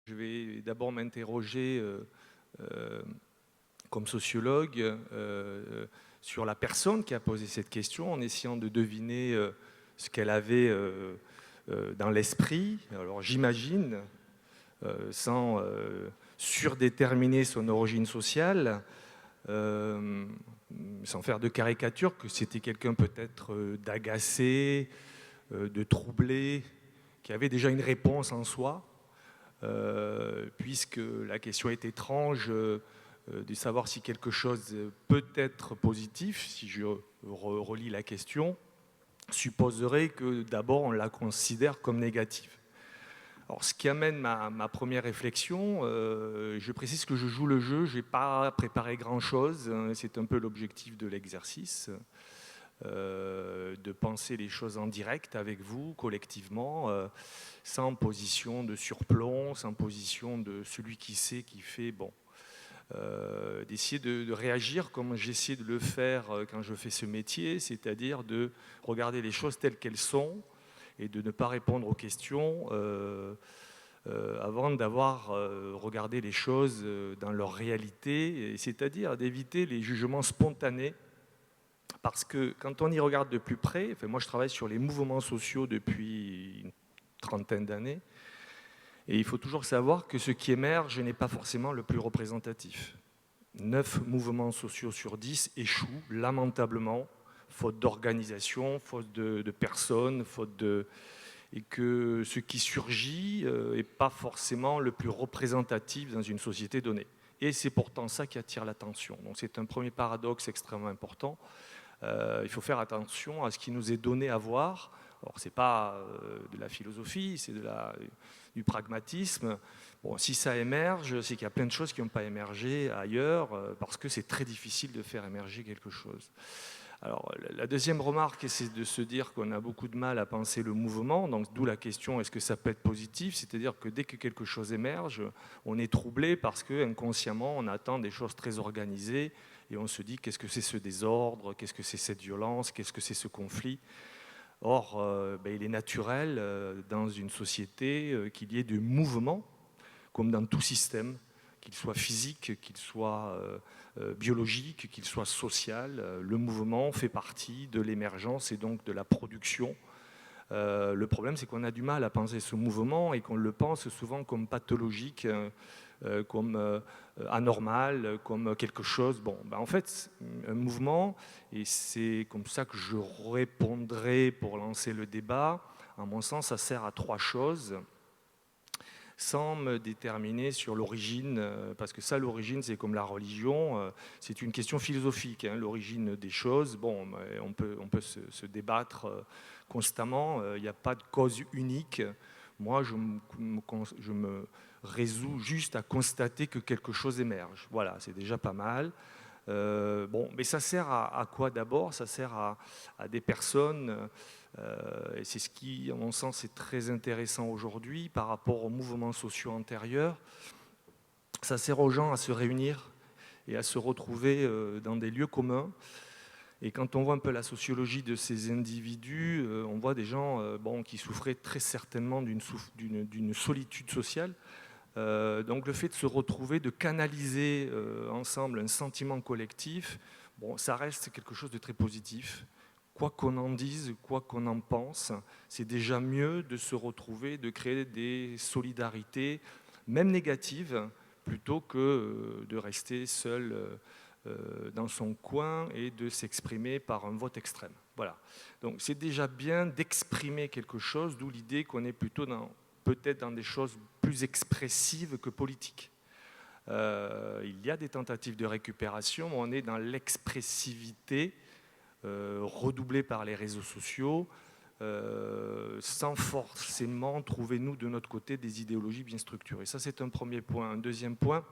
Je vais d'abord m'interroger comme sociologue sur la personne qui a posé cette question en essayant de deviner ce qu'elle avait dans l'esprit. Alors j'imagine, sans surdéterminer son origine sociale, sans faire de caricature, que c'était quelqu'un peut-être d'agacé, de troublé, qui avait déjà une réponse en soi. Puisque la question est étrange de savoir si quelque chose peut être positif, si je relis la question, supposerait que d'abord on la considère comme négative. Alors, ce qui amène ma première réflexion, je précise que je joue le jeu, je n'ai pas préparé grand-chose, hein, c'est un peu l'objectif de l'exercice. De penser les choses en direct avec vous, collectivement, sans position de surplomb, sans position de celui qui sait, qui fait, bon. D'essayer de réagir comme j'essaie de le faire quand je fais ce métier, c'est-à-dire de regarder les choses telles qu'elles sont et de ne pas répondre aux questions avant d'avoir regardé les choses dans leur réalité, c'est-à-dire d'éviter les jugements spontanés. Parce que quand on y regarde de plus près, enfin moi je travaille sur les mouvements sociaux depuis une trentaine d'années, et il faut toujours savoir que ce qui émerge n'est pas forcément le plus représentatif. 9 mouvements sociaux sur 10 échouent lamentablement, faute d'organisation, faute de personnes, et que ce qui surgit n'est pas forcément le plus représentatif dans une société donnée. Et c'est pourtant ça qui attire l'attention. Donc c'est un premier paradoxe extrêmement important. Il faut faire attention à ce qui nous est donné à voir. Alors, ce n'est pas de la philosophie, c'est du pragmatisme. Bon, si ça émerge, c'est qu'il y a plein de choses qui n'ont pas émergé ailleurs, parce que c'est très difficile de faire émerger quelque chose. Alors, la deuxième remarque, c'est de se dire qu'on a beaucoup de mal à penser le mouvement, donc d'où la question, est-ce que ça peut être positif? C'est-à-dire que dès que quelque chose émerge, on est troublé parce qu'inconsciemment, on attend des choses très organisées, et on se dit, qu'est-ce que c'est ce désordre? Qu'est-ce que c'est cette violence? Qu'est-ce que c'est ce conflit? Or, il est naturel dans une société qu'il y ait des mouvements, comme dans tout système, qu'il soit physique, qu'il soit biologique, qu'il soit social. Le mouvement fait partie de l'émergence et donc de la production. Le problème, c'est qu'on a du mal à penser ce mouvement et qu'on le pense souvent comme pathologique, comme anormal, comme quelque chose. Bon, en fait, un mouvement, et c'est comme ça que je répondrai pour lancer le débat, à mon sens, ça sert à 3 choses, sans me déterminer sur l'origine, parce que ça, l'origine, c'est comme la religion, c'est une question philosophique, hein, l'origine des choses. Bon, on peut se débattre constamment, il n'y a pas de cause unique. Moi, je me résous juste à constater que quelque chose émerge. Voilà, c'est déjà pas mal. Mais ça sert à quoi d'abord? Ça sert à des personnes, et c'est ce qui, à mon sens, est très intéressant aujourd'hui par rapport aux mouvements sociaux antérieurs. Ça sert aux gens à se réunir et à se retrouver dans des lieux communs. Et quand on voit un peu la sociologie de ces individus, on voit des gens qui souffraient très certainement d'une solitude sociale. Donc le fait de se retrouver, de canaliser ensemble un sentiment collectif, ça reste quelque chose de très positif. Quoi qu'on en dise, quoi qu'on en pense, c'est déjà mieux de se retrouver, de créer des solidarités, même négatives, plutôt que de rester seul dans son coin et de s'exprimer par un vote extrême. Voilà. Donc c'est déjà bien d'exprimer quelque chose, d'où l'idée qu'on est plutôt peut-être dans des choses plus expressives que politiques. Il y a des tentatives de récupération, mais on est dans l'expressivité redoublée par les réseaux sociaux, sans forcément trouver, nous, de notre côté, des idéologies bien structurées. Ça, c'est un premier point. Un deuxième point,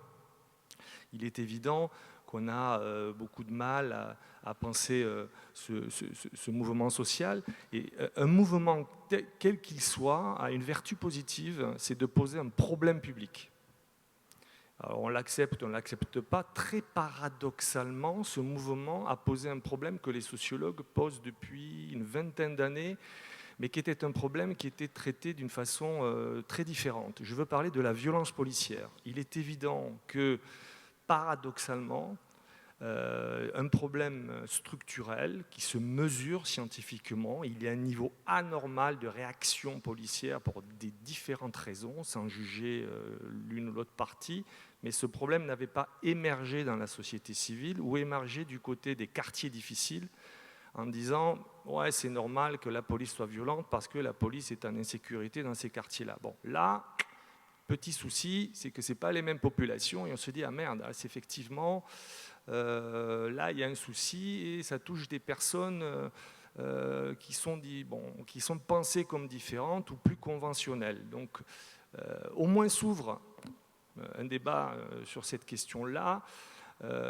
il est évident qu'on a beaucoup de mal à penser ce mouvement social. Et un mouvement, quel qu'il soit, a une vertu positive, c'est de poser un problème public. Alors on l'accepte, on ne l'accepte pas. Très paradoxalement, ce mouvement a posé un problème que les sociologues posent depuis une vingtaine d'années, mais qui était un problème qui était traité d'une façon très différente. Je veux parler de la violence policière. Il est évident que, paradoxalement, un problème structurel qui se mesure scientifiquement. Il y a un niveau anormal de réaction policière pour des différentes raisons, sans juger l'une ou l'autre partie, mais ce problème n'avait pas émergé dans la société civile ou émergé du côté des quartiers difficiles en disant « ouais, c'est normal que la police soit violente parce que la police est en insécurité dans ces quartiers-là ». Bon, là, petit souci, c'est que ce n'est pas les mêmes populations et on se dit « ah merde, c'est effectivement… » là, il y a un souci et ça touche des personnes qui sont pensées comme différentes ou plus conventionnelles. Donc, au moins s'ouvre un débat sur cette question-là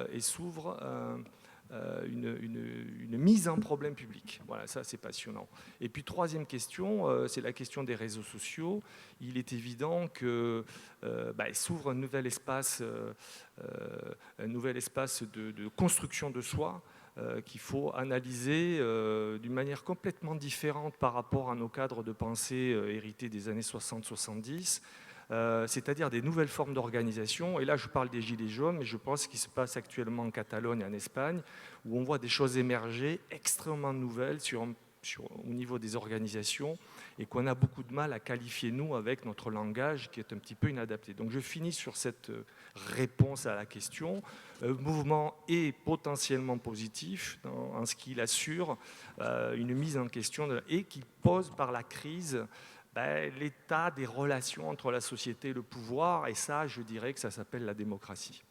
et s'ouvre une mise en problème public. Voilà, ça c'est passionnant. Et puis troisième question, c'est la question des réseaux sociaux. Il est évident que s'ouvre un nouvel espace de construction de soi qu'il faut analyser d'une manière complètement différente par rapport à nos cadres de pensée hérités des années 60-70. C'est-à-dire des nouvelles formes d'organisation. Et là, je parle des Gilets jaunes, mais je pense ce qui se passe actuellement en Catalogne et en Espagne, où on voit des choses émerger extrêmement nouvelles au niveau des organisations et qu'on a beaucoup de mal à qualifier, nous, avec notre langage qui est un petit peu inadapté. Donc je finis sur cette réponse à la question. Le mouvement est potentiellement positif en ce qu'il assure une mise en question et qui pose par la crise l'état des relations entre la société et le pouvoir, et ça, je dirais que ça s'appelle la démocratie.